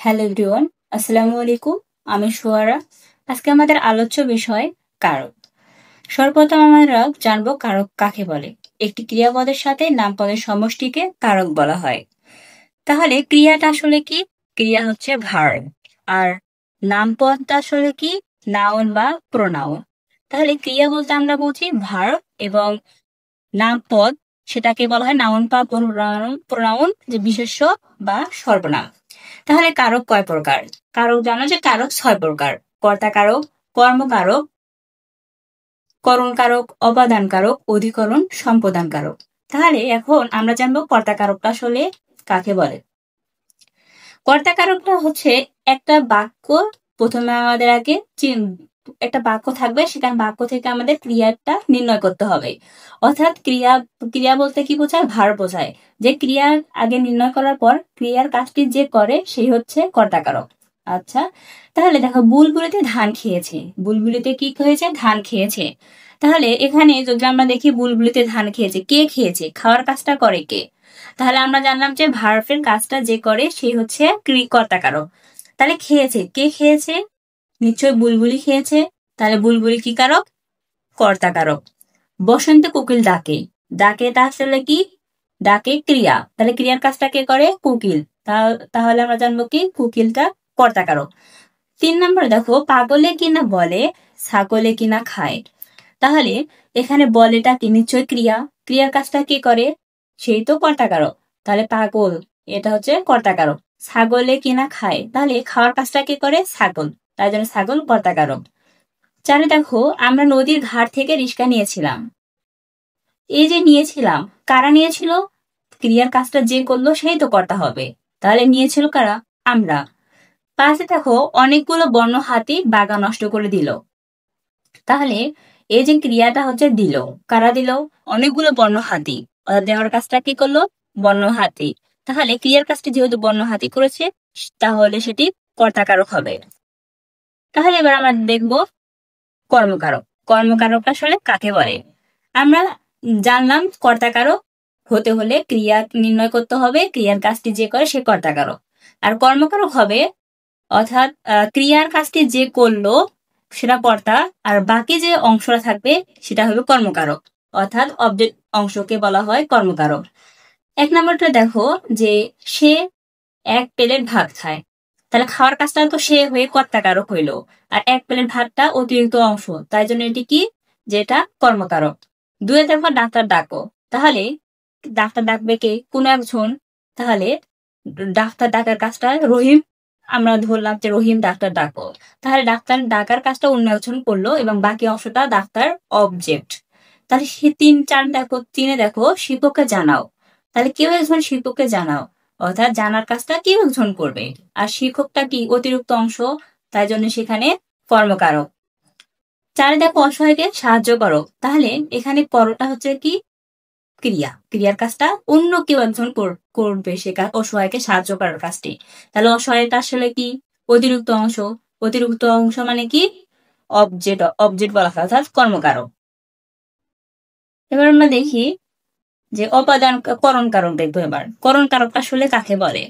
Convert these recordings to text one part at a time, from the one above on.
Hello everyone, আসসালামু আলাইকুম। আমি সোয়ারা। আজকে আমাদের আলোচ্য বিষয় কারক। সর্বপ্রথম আমরা জানবো কারক কাকে বলে। একটি ক্রিয়াপদের সাথে নামপদের সমষ্টিকে কারক বলা হয়। তাহলে ক্রিয়াটা আসলে কি? ক্রিয়া হচ্ছে ভার্ব, আর নামপদটা আসলে কি? নাউন বা প্রোনাউন। তাহলে ক্রিয়া বলতে আমরা বুঝি ভার্ব, এবং নামপদ সেটাকে বলা হয় নাউন বা প্রোনাউন, যে বিশেষ্য বা সর্বনাম। তাহলে কারক কয় প্রকার? কারক জানো যে কারক 6 প্রকার: কর্তা কারক, কর্মকারক, করণ কারক, অপাদান কারক, অধিকরণ, সম্পাদন কারক। তাহলে এখন আমরা জানবো কর্তা কারকটা আসলে কাকে বলে। কর্তা কারকটা হচ্ছে একটা বাক্য। প্রথমে আমাদের আগে একটা বাক্য থাকবে, সেখানে বাক্য থেকে আমাদের ক্রিয়াটা নির্ণয় করতে হবে। অর্থাৎ ক্রিয়া ক্রিয়া বলতে কি বোঝায়? ভার্ব বোঝায়। যে ক্রিয়ার আগে নির্ণয় করার পর ক্রিয়ার কাজটি যে করে সেই হচ্ছে কর্তা কারক। আচ্ছা, তাহলে দেখো, বুলবুলিতে ধান খেয়েছে। বুলবুলিতে কি হয়েছে? ধান খেয়েছে। তাহলে এখানে যদি আমরা দেখি বুলবুলিতে ধান খেয়েছে, কে খেয়েছে? খাওয়ার কাজটা করে কে? তাহলে আমরা জানলাম যে ভার্বের কাজটা যে করে সে হচ্ছে কর্তা কারক। তাহলে খেয়েছে, কে খেয়েছে? নিশ্চয় বুলবুলি খেয়েছে। তাহলে বুলবুলি কি কারক? কর্তা কারক। বসন্তে কোকিল ডাকে। ডাকে তা আসলে কি? ডাকে ক্রিয়া। তাহলে ক্রিয়ার কাজটা কে করে? কোকিল। তাহলে আমরা জানবো কি কোকিলটা কর্তা কারক। 3 নম্বর দেখো, পাগলে কিনা বলে, ছাগলে কিনা খায়। তাহলে এখানে বলেটা কি? নিশ্চয় ক্রিয়া। ক্রিয়ার কাজটা কি করে? সেই তো কর্তা কারক। তাহলে পাগল, এটা হচ্ছে কর্তা কারক। ছাগলে কিনা খায়, তাহলে খাওয়ার কাজটা কি করে? ছাগল। তাই জন্য ছাগল কর্তা কারক। 4 দেখো, আমরা নদীর ঘাট থেকে রিক্সা নিয়েছিলাম। এই যে নিয়েছিলাম, কারা নিয়েছিল? ক্রিয়ার কাজটা যে করলো সেই তো কর্তা হবে। তাহলে নিয়েছিল কারা? আমরা। 5 দেখো, অনেকগুলো বন্য হাতি বাগা নষ্ট করে দিল। তাহলে এই যে ক্রিয়াটা হচ্ছে দিল, কারা দিল? অনেকগুলো বন্য হাতি। দেওয়ার কাজটা কি করলো? বন্য হাতি। তাহলে ক্রিয়ার কাজটি যেহেতু বন্য হাতি করেছে, তাহলে সেটি কর্তাকারক হবে। তাহলে এবার আমরা দেখব কর্মকারক। কর্মকারকটা আসলে কাকে বলে? আমরা জানলাম কর্তাকারক হতে হলে ক্রিয়া নির্ণয় করতে হবে, ক্রিয়ার কাজটি যে করে সে কর্তাকারক। আর কর্মকারক হবে অর্থাৎ ক্রিয়ার কাজটি যে করলো সেটা কর্তা, আর বাকি যে অংশটা থাকবে সেটা হবে কর্মকারক। অর্থাৎ অবজেক্ট অংশকে বলা হয় কর্মকারক। 1 নম্বরটা দেখো, যে সে 1 প্লেট ভাত খায়। তাহলে খাওয়ার কাজটা তো সে হয়ে কর্তাকারক হইলো, আর 1 প্লেট ভাতটা অতিরিক্ত অংশ, তাই জন্য এটি কি? যেটা কর্মকারক। 2 দেখো, ডাক্তার ডাকো। তাহলে ডাক্তার ডাকবে কে? কোন একজন। তাহলে ডাক্তার ডাকার কাজটা রহিম, আমরা ধরলাম যে রহিম ডাক্তার ডাকো। তাহলে ডাক্তার ডাকার কাজটা অন্য একজন করলো, এবং বাকি অংশটা ডাক্তার অবজেক্ট। তাহলে সে 3-4 দেখো, 3 দেখো, শিক্ষককে জানাও। তাহলে কেউ একজন শিক্ষককে জানাও, অর্থাৎ জানার কাজটা কেউ একজন করবে। আর শিক্ষকটা কি? অতিরিক্ত অংশ, তাই জন্য সেখানে কর্মকারক। 4 দেখো, অসহায়কে সাহায্য করো। তাহলে এখানে করোটা হচ্ছে কি? ক্রিয়া। ক্রিয়ার কাজটা অন্য কেউ একজন করবে, সে অসহায়কে সাহায্য করার কাজটি। তাহলে অসহায়টা আসলে কি? অতিরিক্ত অংশ। অতিরিক্ত অংশ মানে কি? অবজেক্ট। অবজেক্ট বলা হয়, অর্থাৎ কর্মকারক। এবার আমরা দেখি যে অপাদান করণ কারক দেখবো। এবার করণ কারকটা আসলে কাকে বলে?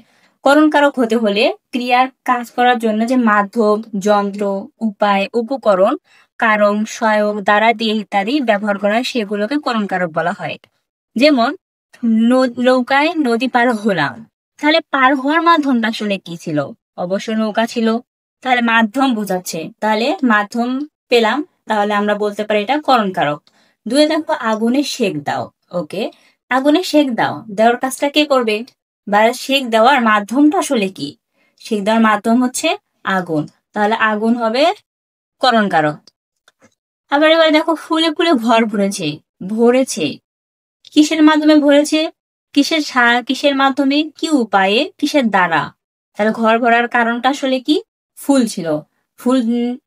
করণ কারক হতে হলে ক্রিয়ার কাজ করার জন্য যে মাধ্যম, যন্ত্র, উপায়, উপকরণ, কারণ, সহায়ক, দ্বারা দিয়ে ইত্যাদি ব্যবহার করা হয়, সেগুলোকে করণ কারক বলা হয়। যেমন নৌকায় নদী পার হলাম। তাহলে পার হওয়ার মাধ্যমটা আসলে কি ছিল? অবশ্য নৌকা ছিল। তাহলে মাধ্যম বোঝাচ্ছে, তাহলে মাধ্যম পেলাম, তাহলে আমরা বলতে পারি এটা করণ কারক। 2 দেখো, আগুনে সেক দাও। ওকে, আগুনে সেক দাও, দেওয়ার কাজটা কে করবে? বা সেক দেওয়ার মাধ্যমটা আসলে কি? সেক দেওয়ার মাধ্যম হচ্ছে আগুন। তাহলে আগুন হবে করণ কারক। আবার এবার দেখো, ফুলে ফুলে ঘর ভরেছে। ভরেছে কিসের মাধ্যমে ভরেছে? কিসের মাধ্যমে? কি উপায়ে? কিসের দ্বারা? তাহলে ঘর ভরার কারণটা আসলে কি? ফুল ছিল। ফুল,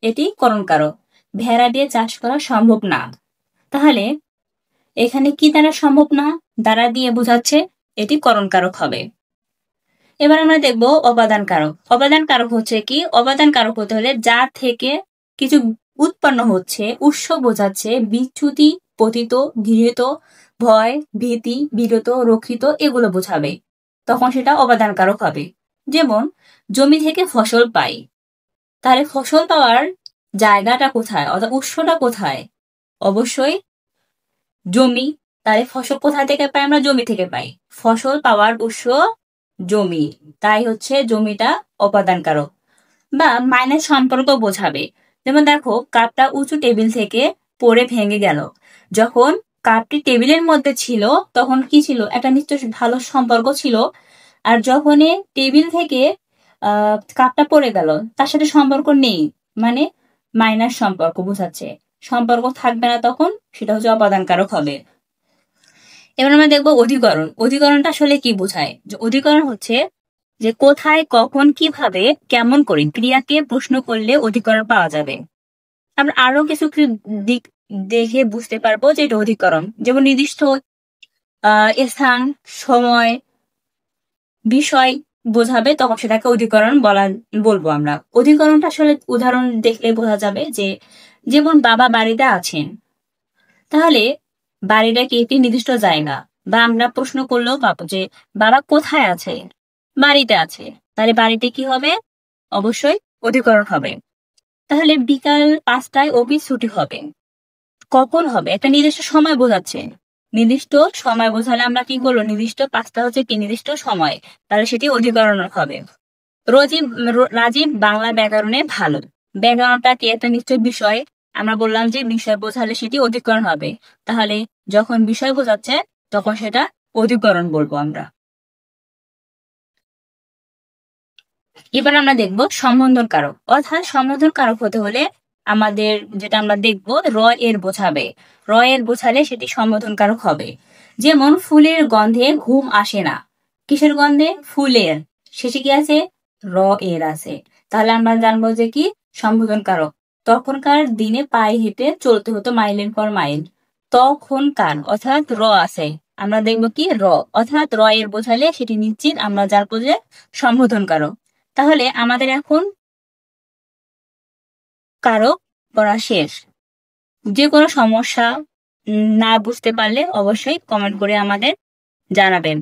এটি করণ কারক। ভেড়া দিয়ে চাষ করা সম্ভব না। তাহলে এখানে কি দ্বারা সম্ভব না? দ্বারা দিয়ে বোঝাচ্ছে, এটি করণ কারক হবে। এবার আমরা দেখব অপাদান কারক। অপাদান কারক হচ্ছে কি? অপাদান কারক হতে হলে যা থেকে কিছু উৎপন্ন হচ্ছে, উৎস বোঝাচ্ছে, বিচ্যুতি, পতিত, গৃহীত, ভয়, ভীতি, বিরত, রক্ষিত, এগুলো বোঝাবে, তখন সেটা অপাদান কারক হবে। যেমন জমি থেকে ফসল পাই, তাহলে ফসল পাওয়ার জায়গাটা কোথায় অর্থাৎ উৎসটা কোথায়? অবশ্যই জমি। তাহলে ফসল কোথা থেকে পাই? আমরা জমি থেকে পাই। ফসল পাওয়ার উৎস জমি, তাই হচ্ছে জমিটা অপাদান কারক। বা মাইনাস সম্পর্ক বোঝাবে, যেমন দেখো কাপটা উঁচু টেবিল থেকে পড়ে ভেঙে গেল। যখন কাপটি টেবিলের মধ্যে ছিল তখন কি ছিল? একটা নিশ্চয় ভালো সম্পর্ক ছিল। আর যখনই টেবিল থেকে কাপটা পড়ে গেল তার সাথে সম্পর্ক নেই, মানে মাইনাস সম্পর্ক বোঝাচ্ছে। সম্পর্ক থাকবে না তখন, সেটা হচ্ছে অপাদান কারক হবে। এবার আমরা দেখবো অধিকরণ। অধিকরণটা আসলে কি বোঝায়? যে অধিকরণ হচ্ছে যে কোথায়, কখন, কিভাবে, কেমন করে ক্রিয়াকে প্রশ্ন করলে অধিকরণ পাওয়া যাবে। আমরা আরো কিছু দিক দেখে বুঝতে পারবো যে এটা অধিকরণ। যেমন নির্দিষ্ট স্থান, সময়, বিষয় বোঝাবে, তখন সেটাকে অধিকরণ বলবো আমরা। অধিকরণটা আসলে উদাহরণ দেখলে বোঝা যাবে যে, যেমন বাবা বাড়িতে আছেন, তাহলে বাড়িটা কি একটি নির্দিষ্ট জায়গা? বা আমরা প্রশ্ন করলেও পাবো যে বাবা কোথায় আছে? বাড়িতে আছে। তাহলে বাড়িতে কি হবে? অবশ্যই অধিকরণ হবে। তাহলে বিকাল 5টায় অফিস ছুটি হবে, কখন হবে? একটা নির্দিষ্ট সময় বোঝাচ্ছে। নির্দিষ্ট সময় বোঝালে আমরা কি করবো? নির্দিষ্ট 5টা হচ্ছে কি নির্দিষ্ট সময়, তাহলে সেটি অধিকরণ হবে। রাজীব বাংলা ব্যাকরণে ভালো। ব্যাকরণটা কি একটা নিশ্চয় বিষয়? আমরা বললাম যে বিষয় বোঝালে সেটি অধিকরণ হবে। তাহলে যখন বিষয় বোঝাচ্ছে তখন সেটা অধিকরণ বলবো আমরা। এবার আমরা দেখবো সম্বোধন কারক। অর্থাৎ সম্বোধন কারক হতে হলে আমাদের যেটা আমরা দেখবো র এর বোঝাবে। র এর বোঝালে সেটি সম্বোধন কারক হবে। যেমন ফুলের গন্ধে ঘুম আসে না। কিসের গন্ধে? ফুলের। শেষে কি আছে? র এর আছে। তাহলে আমরা জানবো যে কি সম্বোধন কারক। তখনকার দিনে পায়ে হেঁটে চলতে হতো মাইলের পর মাইল। তখনকার অর্থাৎ র আছে, আমরা দেখবো কি র, অর্থাৎ র এর বোঝালে সেটি নিশ্চিত আমরা জানবো যে সম্বোধন কারক। তাহলে আমাদের এখন কারক পড়া শেষ। যে কোনো সমস্যা না বুঝতে পারলে অবশ্যই কমেন্ট করে আমাদের জানাবেন।